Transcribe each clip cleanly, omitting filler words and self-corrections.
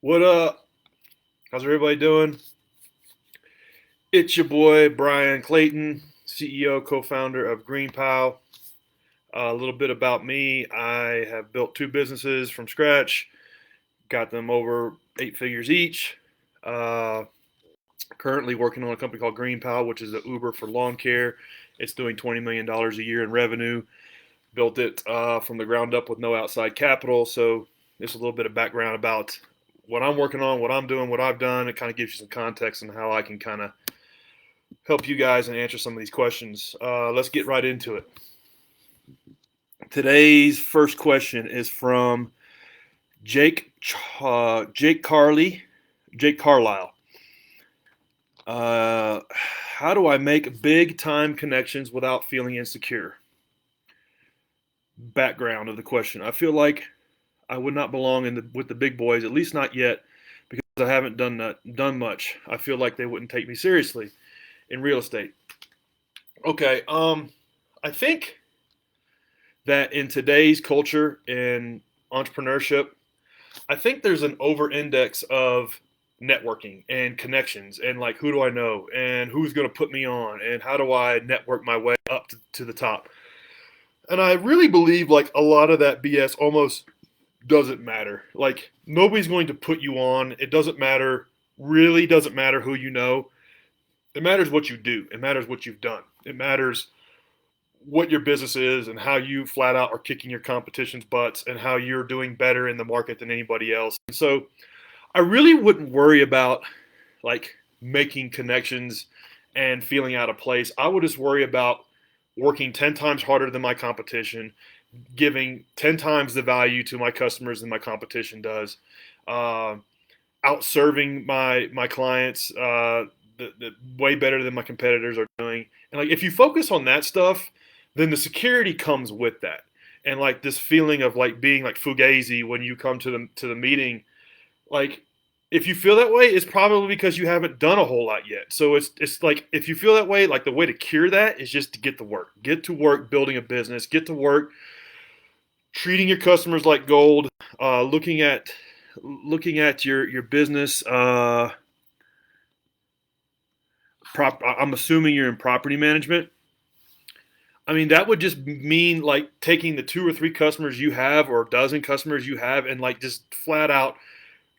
What up? How's everybody doing? It's your boy Bryan Clayton, CEO, co-founder of GreenPow. A little bit about me: I have built two businesses from scratch, got them over 8 figures each. Uh, Currently working on a company called GreenPow, which is the Uber for lawn care. It's doing $20 million a year in revenue. Built it from the ground up with no outside capital. So just a little bit of background about what I'm working on, what I'm doing, what I've done. It kind of gives you some context on how I can kind of help you guys and answer some of these questions. Let's get right into it. Today's first question is from Jake Carlisle. How do I make big time connections without feeling insecure? Background of the question: I feel like I would not belong with the big boys, at least not yet, because I haven't done much. I feel like they wouldn't take me seriously in real estate. Okay, I think that in today's culture in entrepreneurship, I think there's an over index of networking and connections and like who do I know and who's going to put me on and how do I network my way up to the top. And I really believe like a lot of that BS almost doesn't matter. Like nobody's going to put you on. It doesn't matter, really doesn't matter who you know. It matters what you do. It matters what you've done. It matters what your business is and how you flat out are kicking your competition's butts and how you're doing better in the market than anybody else. And so I really wouldn't worry about like making connections and feeling out of place. I would just worry about working 10 times harder than my competition, giving 10 times the value to my customers than my competition does, uh, out serving my clients the way better than my competitors are doing. And like if you focus on that stuff, then the security comes with that. And like this feeling of like being like fugazi when you come to the meeting, like if you feel that way, it's probably because you haven't done a whole lot yet. So it's like if you feel that way, like the way to cure that is just to get to work. Get to work building a business. Get to work treating your customers like gold. Looking at your business. I'm assuming you're in property management. I mean, that would just mean like taking the two or three customers you have or a dozen customers you have and like just flat out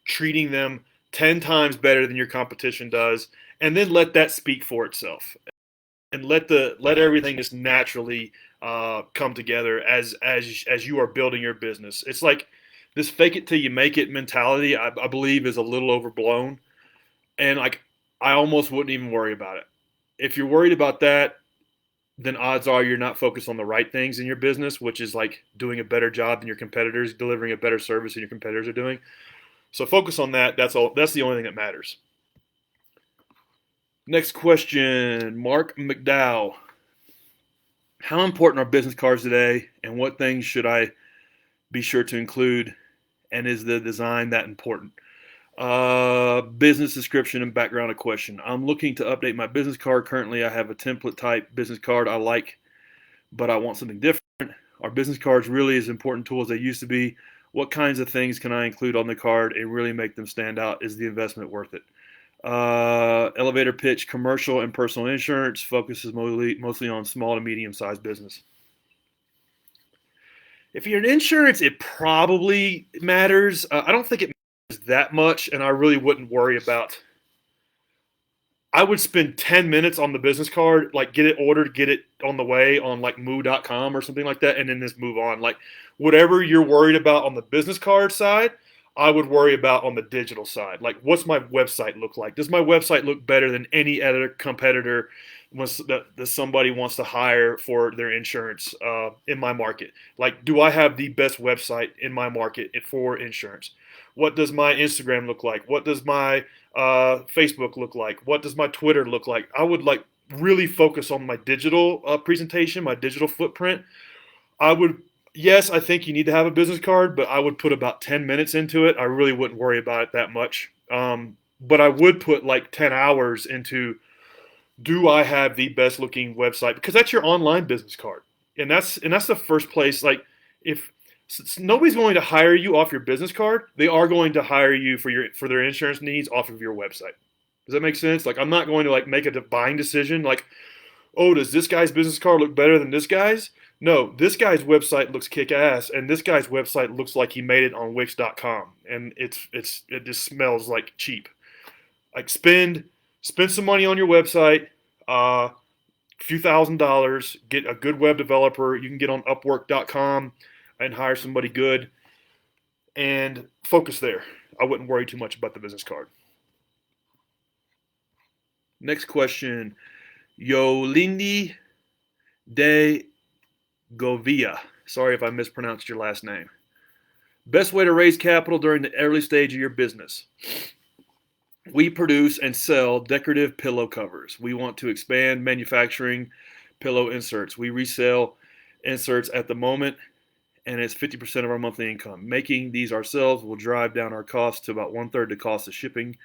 treating them 10 times better than your competition does, and then let that speak for itself and let everything just naturally come together as you are building your business. It's like this fake it till you make it mentality, I believe, is a little overblown, and like I almost wouldn't even worry about it. If you're worried about that, then odds are you're not focused on the right things in your business, which is like doing a better job than your competitors, delivering a better service than your competitors are doing. So focus on that. That's all. That's the only thing that matters. Next question, Mark McDowell. How important are business cards today, and what things should I be sure to include? And is the design that important? Business description and background of question. I'm looking to update my business card. Currently, I have a template type business card I like, but I want something different. Are business cards really as important tool as they used to be? What kinds of things can I include on the card and really make them stand out? Is the investment worth it? Elevator pitch: commercial and personal insurance, focuses mostly on small to medium sized business. If you're in insurance, it probably matters. I don't think it matters that much, and I really wouldn't worry about. I would spend 10 minutes on the business card, like get it ordered, get it on the way on like moo.com or something like that, and then just move on. Like whatever you're worried about on the business card side, I would worry about on the digital side. Like what's my website look like? Does my website look better than any other competitor that somebody wants to hire for their insurance in my market? Like do I have the best website in my market for insurance? What does my Instagram look like? What does my Facebook look like? What does my Twitter look like? I would like really focus on my digital presentation, my digital footprint. I would, yes, I think you need to have a business card, but I would put about 10 minutes into it. I really wouldn't worry about it that much. But I would put like 10 hours into, do I have the best looking website? Because that's your online business card. And that's the first place. Like if Nobody's going to hire you off your business card. They are going to hire you for their insurance needs off of your website. Does that make sense? Like, I'm not going to like make a buying decision like, oh, does this guy's business card look better than this guy's? No, this guy's website looks kick ass, and this guy's website looks like he made it on Wix.com, and it just smells like cheap. Like, spend some money on your website, a few $1,000s, get a good web developer. You can get on Upwork.com and hire somebody good, and focus there. I wouldn't worry too much about the business card. Next question, Yolindi de Govia. Sorry if I mispronounced your last name. Best way to raise capital during the early stage of your business. We produce and sell decorative pillow covers. We want to expand manufacturing pillow inserts. We resell inserts at the moment, and it's 50% of our monthly income. Making these ourselves will drive down our costs to about 1/3 the cost of shipping.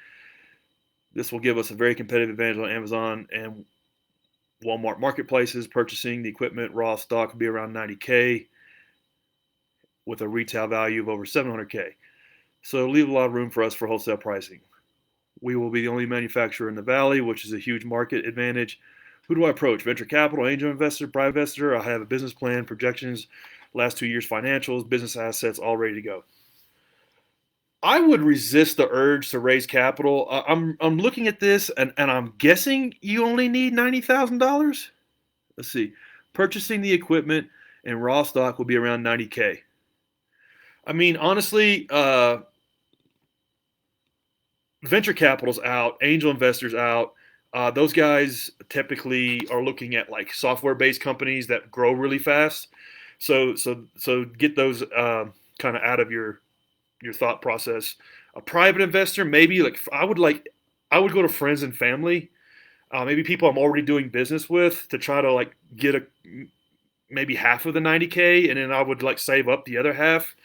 This will give us a very competitive advantage on Amazon and Walmart marketplaces. Purchasing the equipment, raw stock, will be around $90K with a retail value of over $700K. So leave a lot of room for us for wholesale pricing. We will be the only manufacturer in the Valley, which is a huge market advantage. Who do I approach? Venture capital, angel investor, private investor? I have a business plan, projections, last 2 years financials, business assets, all ready to go. I would resist the urge to raise capital. I'm looking at this, and I'm guessing you only need $90,000. Let's see. Purchasing the equipment and raw stock will be around $90K. I mean, honestly, venture capital's out, angel investors out. Those guys typically are looking at like software-based companies that grow really fast. So get those kind of out of your thought process. A private investor, maybe I would go to friends and family, maybe people I'm already doing business with, to try to like get maybe half of the $90K, and then I would like save up the other half.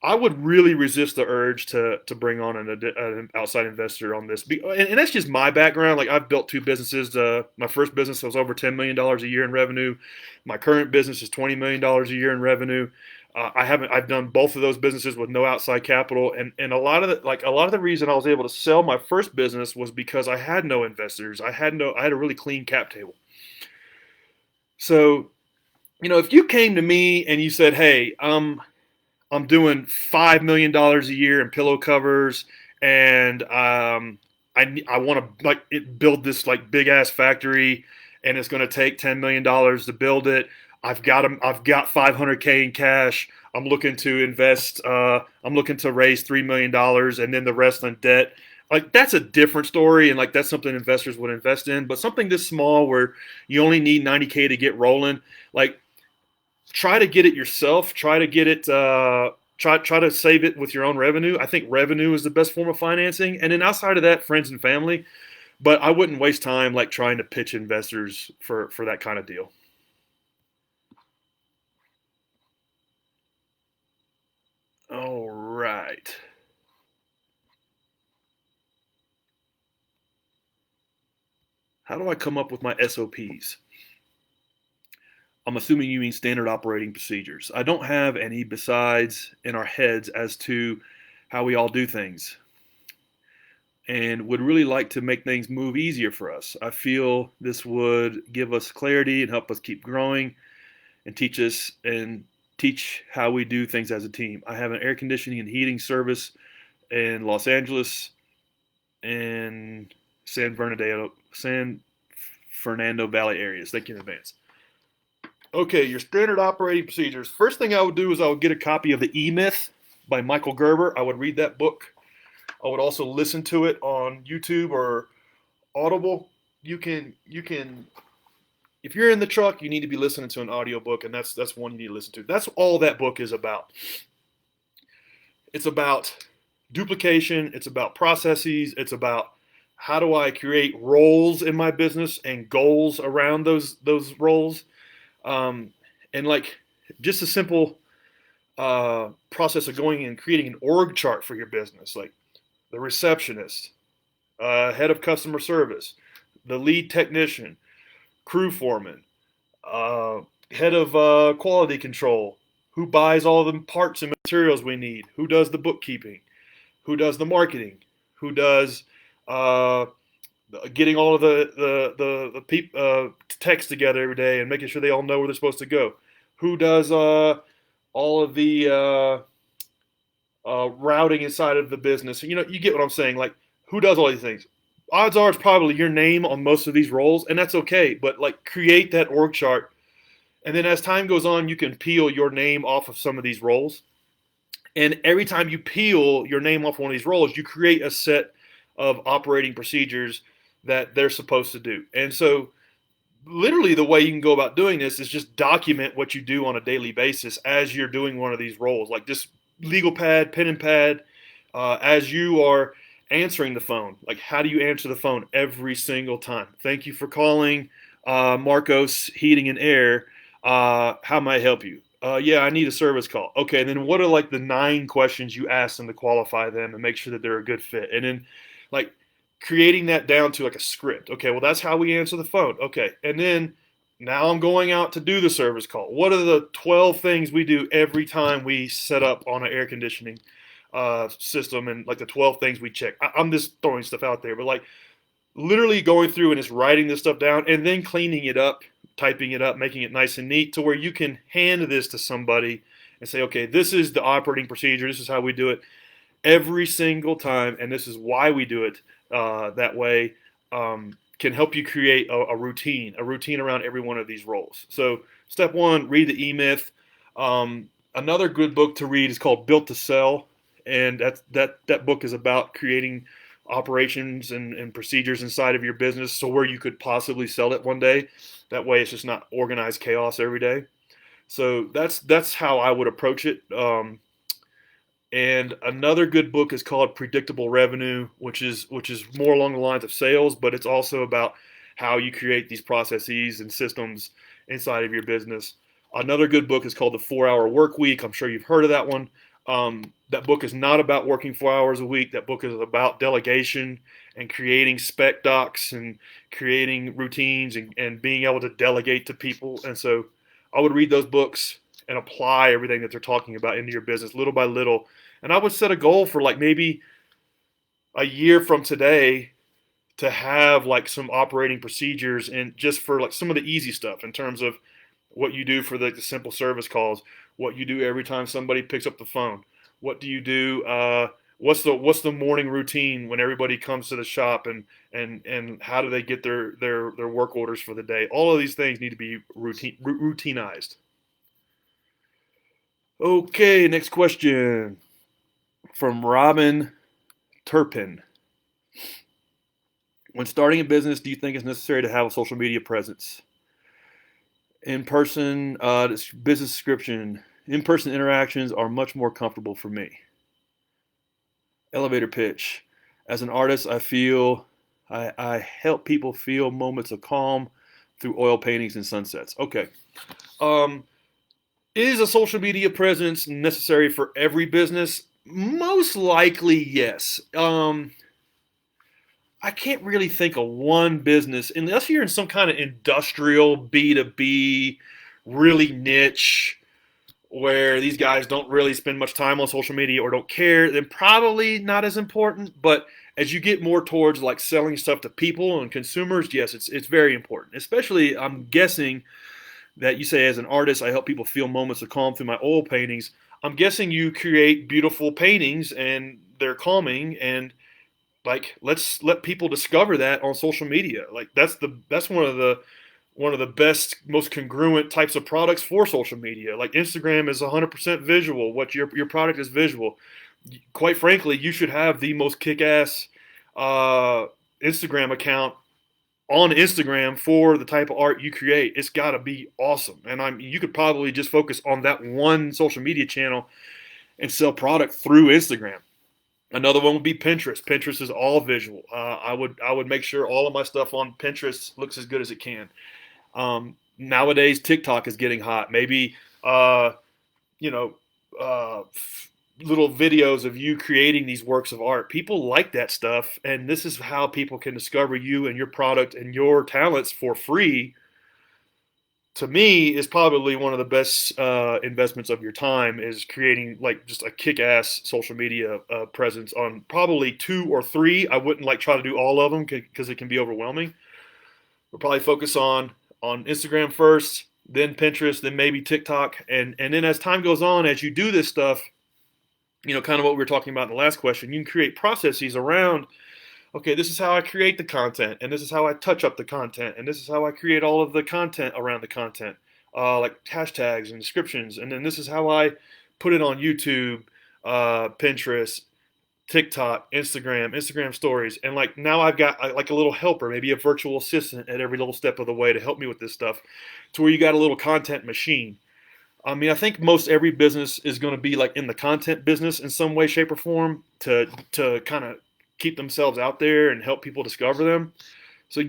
I would really resist the urge to bring on an outside investor on this, and that's just my background. Like, I've built 2 businesses. My first business was over $10 million a year in revenue. My current business is $20 million a year in revenue. I've done both of those businesses with no outside capital, and a lot of the reason I was able to sell my first business was because I had no investors. I had a really clean cap table. So, if you came to me and you said, "Hey, I'm doing $5 million a year in pillow covers, and I want to build this like big ass factory, and it's going to take $10 million to build it. I've got $500K in cash. I'm looking to invest. I'm looking to raise $3 million, and then the rest on debt." Like, that's a different story, and like that's something investors would invest in. But something this small where you only need $90K to get rolling, like, try to get it yourself. Try to get it. Try to save it with your own revenue. I think revenue is the best form of financing, and then outside of that, friends and family. But I wouldn't waste time like trying to pitch investors for that kind of deal. All right. How do I come up with my SOPs? I'm assuming you mean standard operating procedures. I don't have any besides in our heads as to how we all do things, and would really like to make things move easier for us. I feel this would give us clarity and help us keep growing and teach how we do things as a team. I have an air conditioning and heating service in Los Angeles and San Fernando Valley areas. Thank you in advance. Okay, your standard operating procedures. First thing I would do is I would get a copy of The E-Myth by Michael Gerber. I would read that book. I would also listen to it on YouTube or Audible. You can if you're in the truck, you need to be listening to an audiobook, and that's one you need to listen to. That's all that book is about. It's about duplication, it's about processes, it's about how do I create roles in my business and goals around those roles. And like just a simple process of going and creating an org chart for your business, like the receptionist, head of customer service, the lead technician, crew foreman, head of quality control, Who buys all the parts and materials we need? Who does the bookkeeping? Who does the marketing? Who does uh, getting all of the text together every day and making sure they all know where they're supposed to go? Who does all of the routing inside of the business? You know, you get what I'm saying. Like, who does all these things? Odds are it's probably your name on most of these roles, and that's okay. But like, create that org chart, and then as time goes on, you can peel your name off of some of these roles. And every time you peel your name off one of these roles, you create a set of operating procedures that they're supposed to do. And so, literally, the way you can go about doing this is just document what you do on a daily basis as you're doing one of these roles. Like, just legal pad, pen and pad, as you are answering the phone. Like, how do you answer the phone every single time? Thank you for calling Marcos Heating and Air. How may I help you? Yeah, I need a service call. Okay, then what are like the 9 questions you ask them to qualify them and make sure that they're a good fit? And then, like, creating that down to like a script. Okay, well, that's how we answer the phone. Okay, and then now I'm going out to do the service call. What are the 12 things we do every time we set up on an air conditioning system, and like the 12 things we check? I'm just throwing stuff out there, but like, literally going through and just writing this stuff down and then cleaning it up, typing it up, making it nice and neat to where you can hand this to somebody and say, okay, this is the operating procedure. This is how we do it every single time, and this is why we do it that way. Can help you create a routine around every one of these roles. So, step 1, read the E-Myth. Another good book to read is called Built to Sell, and that book is about creating operations and procedures inside of your business so where you could possibly sell it one day. That way it's just not organized chaos every day. So that's how I would approach it. And another good book is called Predictable Revenue, which is more along the lines of sales, but it's also about how you create these processes and systems inside of your business. Another good book is called The 4-Hour Work Week. I'm sure you've heard of that one. That book is not about working 4 hours a week. That book is about delegation and creating spec docs and creating routines and being able to delegate to people. And so I would read those books and apply everything that they're talking about into your business little by little. And I would set a goal for like maybe a year from today to have like some operating procedures, and just for like some of the easy stuff in terms of what you do for the simple service calls, what you do every time somebody picks up the phone, what do you do, what's the morning routine when everybody comes to the shop, and how do they get their work orders for the day. All of these things need to be routinized. Okay, next question from Robin Turpin. When starting a business, do you think it's necessary to have a social media presence? In-person business description. In-person interactions are much more comfortable for me. Elevator pitch. As an artist, I feel I help people feel moments of calm through oil paintings and sunsets. Okay. Is a social media presence necessary for every business? Most likely, yes. I can't really think of one business, unless you're in some kind of industrial B2B, really niche, where these guys don't really spend much time on social media or don't care, then probably not as important. But as you get more towards like selling stuff to people and consumers, yes, it's very important. Especially, I'm guessing that you say, as an artist, I help people feel moments of calm through my oil paintings. I'm guessing you create beautiful paintings and they're calming, and like, let's let people discover that on social media. Like, that's one of the best, most congruent types of products for social media. Like, Instagram is 100% visual. What your product is visual. Quite frankly, you should have the most kick-ass Instagram account on Instagram for the type of art you create. It's got to be awesome. And you could probably just focus on that one social media channel and sell product through Instagram. Another one would be Pinterest. Pinterest is all visual. I would make sure all of my stuff on Pinterest looks as good as it can. Nowadays, TikTok is getting hot. Maybe little videos of you creating these works of art. People like that stuff, and this is how people can discover you and your product and your talents for free to me, is probably one of the best investments of your time, is creating like just a kick-ass social media presence on probably two or three. I wouldn't like try to do all of them because it can be overwhelming. We'll probably focus on Instagram first, then Pinterest, then maybe TikTok, and then as time goes on, as you do this stuff, kind of what we were talking about in the last question, you can create processes around. Okay, this is how I create the content, and this is how I touch up the content, and this is how I create all of the content around the content, like hashtags and descriptions, and then this is how I put it on YouTube, Pinterest, TikTok, Instagram stories, and like now I've got like a little helper, maybe a virtual assistant at every little step of the way to help me with this stuff, to where you got a little content machine. I mean, I think most every business is going to be like in the content business in some way, shape, or form to kind of keep themselves out there and help people discover them. So,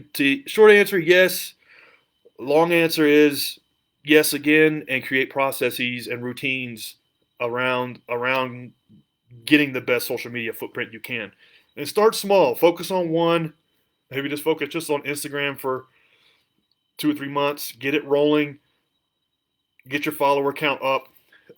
short answer, yes. Long answer is yes again, and create processes and routines around getting the best social media footprint you can. And start small. Focus on one. Maybe just focus just on Instagram for 2 or 3 months. Get it rolling. Get your follower count up.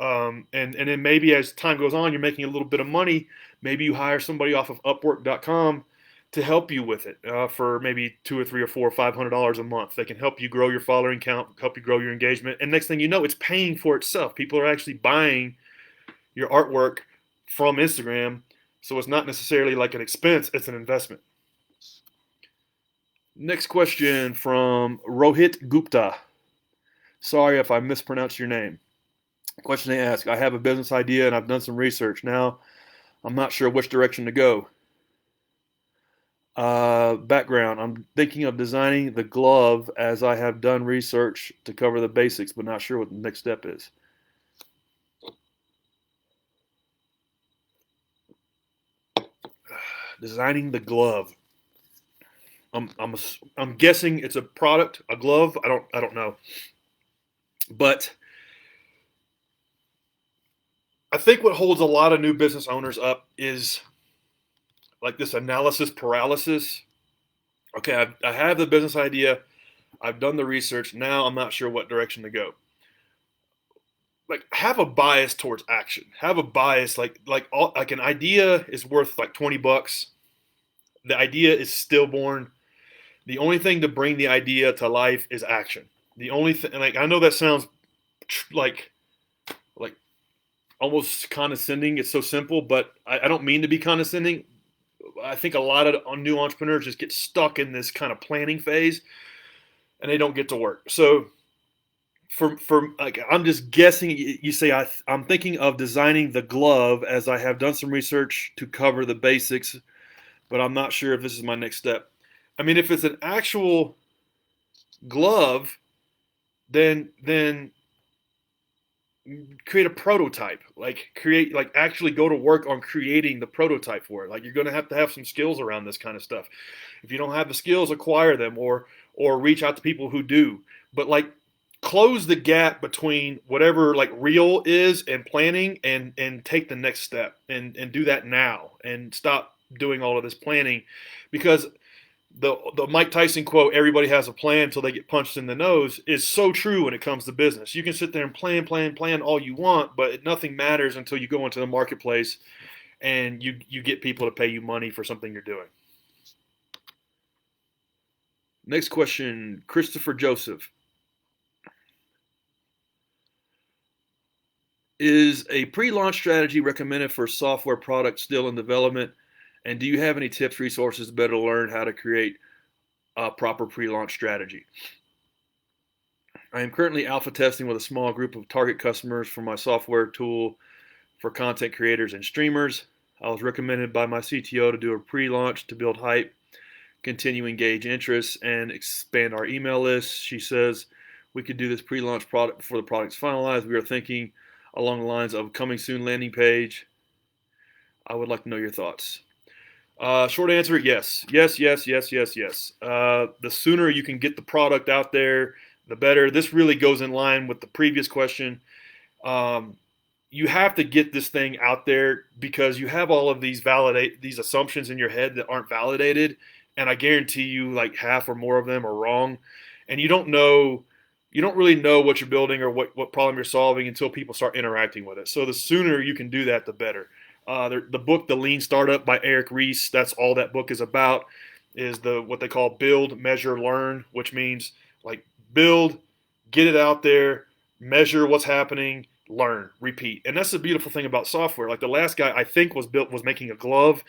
And then maybe as time goes on, you're making a little bit of money. Maybe you hire somebody off of Upwork.com to help you with it for maybe $200 or $300 or $400 a month. They can help you grow your following count, help you grow your engagement, and next thing you know, it's paying for itself. People are actually buying your artwork from Instagram, so it's not necessarily like an expense; it's an investment. Next question from Rohit Gupta. Sorry if I mispronounced your name. Question they ask: I have a business idea and I've done some research. Now, I'm not sure which direction to go. Background: I'm thinking of designing the glove as I have done research to cover the basics, but not sure what the next step is. Designing the glove. I'm guessing it's a product, a glove. I don't know, but I think what holds a lot of new business owners up is like this analysis paralysis. Okay, I have the business idea. I've done the research. Now I'm not sure what direction to go. Like, have a bias towards action. Have a bias like an idea is worth like $20. The idea is stillborn. The only thing to bring the idea to life is action. The only thing, like, I know that sounds like almost condescending. It's so simple, but I don't mean to be condescending. I think a lot of new entrepreneurs just get stuck in this kind of planning phase, and they don't get to work. So, for like, I'm just guessing. You say I'm thinking of designing the glove as I have done some research to cover the basics, but I'm not sure if this is my next step. I mean, if it's an actual glove, then create a prototype. Like actually go to work on creating the prototype for it. Like, you're going to have some skills around this kind of stuff. If you don't have the skills, acquire them, or reach out to people who do. But like, close the gap between whatever like real is and planning, and take the next step and do that now, and stop doing all of this planning, because the Mike Tyson quote, "Everybody has a plan until they get punched in the nose," is so true when it comes to business. You can sit there and plan all you want, but nothing matters until you go into the marketplace and you get people to pay you money for something you're doing. Next question, Christopher Joseph. Is a pre-launch strategy recommended for software products still in development? And do you have any tips, resources to better learn how to create a proper pre-launch strategy? I am currently alpha testing with a small group of target customers for my software tool for content creators and streamers. I was recommended by my CTO to do a pre-launch to build hype, continue engage interest, and expand our email list. She says we could do this pre-launch product before the product's finalized. We are thinking along the lines of coming soon landing page. I would like to know your thoughts. Short answer, yes. Yes. The sooner you can get the product out there, the better. This really goes in line with the previous question. You have to get this thing out there because you have all of these assumptions in your head that aren't validated, and I guarantee you like half or more of them are wrong. And you don't know, you don't really know what you're building or what problem you're solving until people start interacting with it. So the sooner you can do that, the better. The book, The Lean Startup by Eric Ries, that's all that book is about, is what they call build, measure, learn, which means like build, get it out there, measure what's happening, learn, repeat. And that's the beautiful thing about software. Like the last guy I think was making a glove.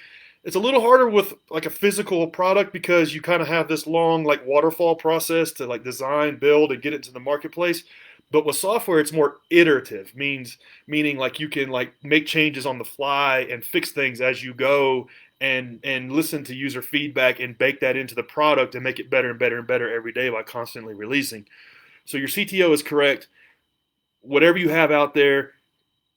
It's a little harder with like a physical product because you kind of have this long like waterfall process to like design, build, and get it to the marketplace. But with software, it's more iterative, meaning like you can like make changes on the fly and fix things as you go and listen to user feedback and bake that into the product and make it better and better and better every day by constantly releasing. So your CTO is correct. Whatever you have out there,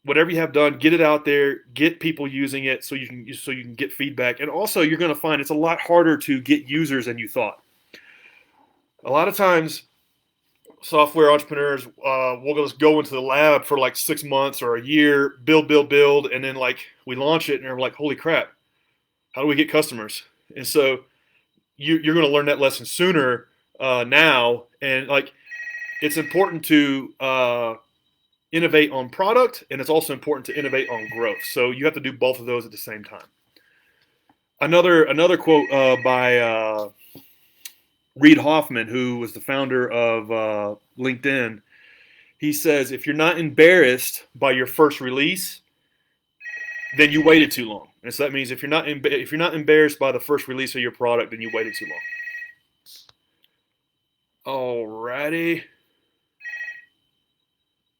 whatever you have done, get it out there, get people using it so you can get feedback. And also you're going to find it's a lot harder to get users than you thought. A lot of times software entrepreneurs will just go into the lab for like 6 months or a year, build, and then like we launch it and they're like, holy crap, how do we get customers? And so you're going to learn that lesson sooner now. And like it's important to innovate on product, and it's also important to innovate on growth. So you have to do both of those at the same time. Another quote by Reid Hoffman, who was the founder of LinkedIn. He says, if you're not embarrassed by your first release, then you waited too long. And so that means if you're not embarrassed by the first release of your product, then you waited too long. Alrighty.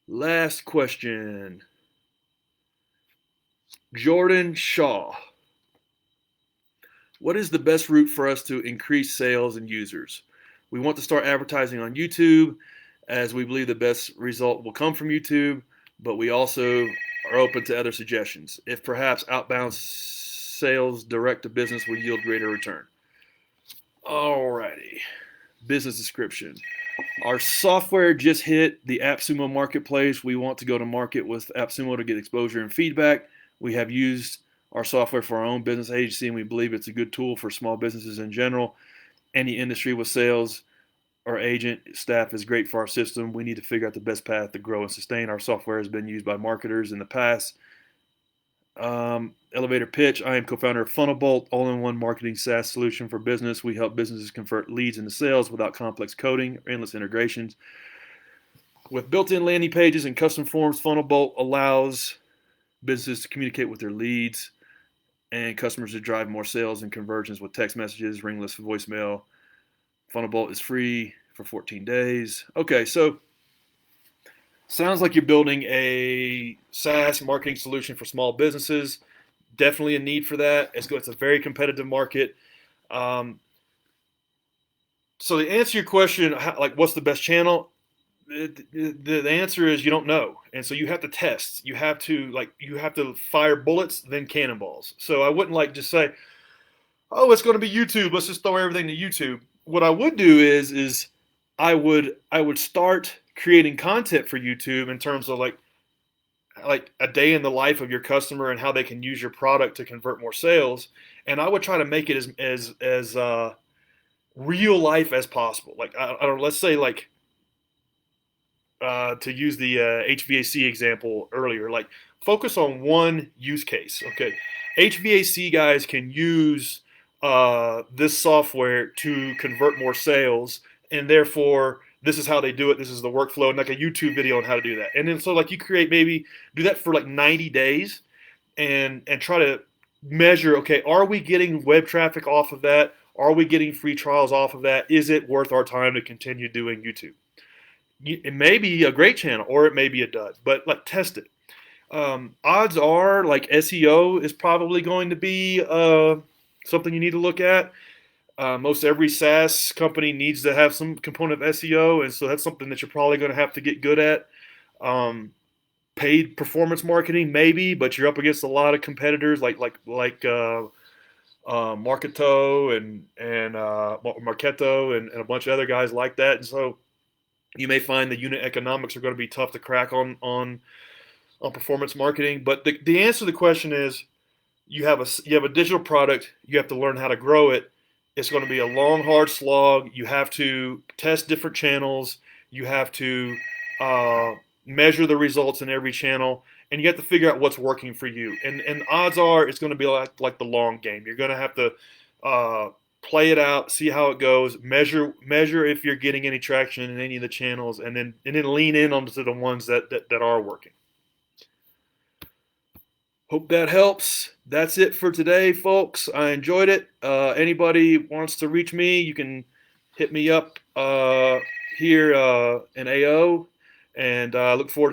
Last question. Jordan Shaw. What is the best route for us to increase sales and users? We want to start advertising on YouTube as we believe the best result will come from YouTube, but we also are open to other suggestions. If perhaps outbound sales direct to business would yield greater return. Alrighty. Business description. Our software just hit the AppSumo marketplace. We want to go to market with AppSumo to get exposure and feedback. We have used our software for our own business agency, and we believe it's a good tool for small businesses in general. Any industry with sales or agent staff is great for our system. We need to figure out the best path to grow and sustain. Our software has been used by marketers in the past. Elevator pitch. I am co-founder of Funnelbolt, all-in-one marketing SaaS solution for business. We help businesses convert leads into sales without complex coding or endless integrations. With built-in landing pages and custom forms, Funnelbolt allows businesses to communicate with their leads and customers to drive more sales and conversions with text messages, ringless voicemail. Funnelbolt is free for 14 days. Okay, so sounds like you're building a SaaS marketing solution for small businesses. Definitely a need for that. It's a very competitive market. So to answer your question, what's the best channel? The answer is you don't know, and so you have to test. You have to fire bullets, then cannonballs. So I wouldn't just say, "Oh, it's going to be YouTube. Let's just throw everything to YouTube." What I would do is I would start creating content for YouTube in terms of like a day in the life of your customer and how they can use your product to convert more sales. And I would try to make it as real life as possible. Like I don't know, let's say to use the HVAC example earlier, like focus on one use case. Okay, HVAC guys can use this software to convert more sales, and therefore this is how they do it. This is the workflow, and like a YouTube video on how to do that. And then so like you maybe do that for like 90 days and try to measure, okay, are we getting web traffic off of that? Are we getting free trials off of that? Is it worth our time to continue doing YouTube? It may be a great channel or it may be a dud, but like test it. Odds are like SEO is probably going to be something you need to look at. Most every SaaS company needs to have some component of SEO, and so that's something that you're probably going to have to get good at. Paid performance marketing, maybe, but you're up against a lot of competitors like Marketo and Marketo and a bunch of other guys like that, and so you may find the unit economics are going to be tough to crack on performance marketing. But the answer to the question is you have a digital product. You have to learn how to grow it. It's going to be a long, hard slog. You have to test different channels. You have to measure the results in every channel, and you have to figure out what's working for you. And odds are it's going to be like the long game. You're going to have to play it out, see how it goes, measure if you're getting any traction in any of the channels, and then lean in onto the ones that are working. Hope that helps. That's it for today, folks. I enjoyed it. Anybody wants to reach me, you can hit me up here in AO, and I look forward to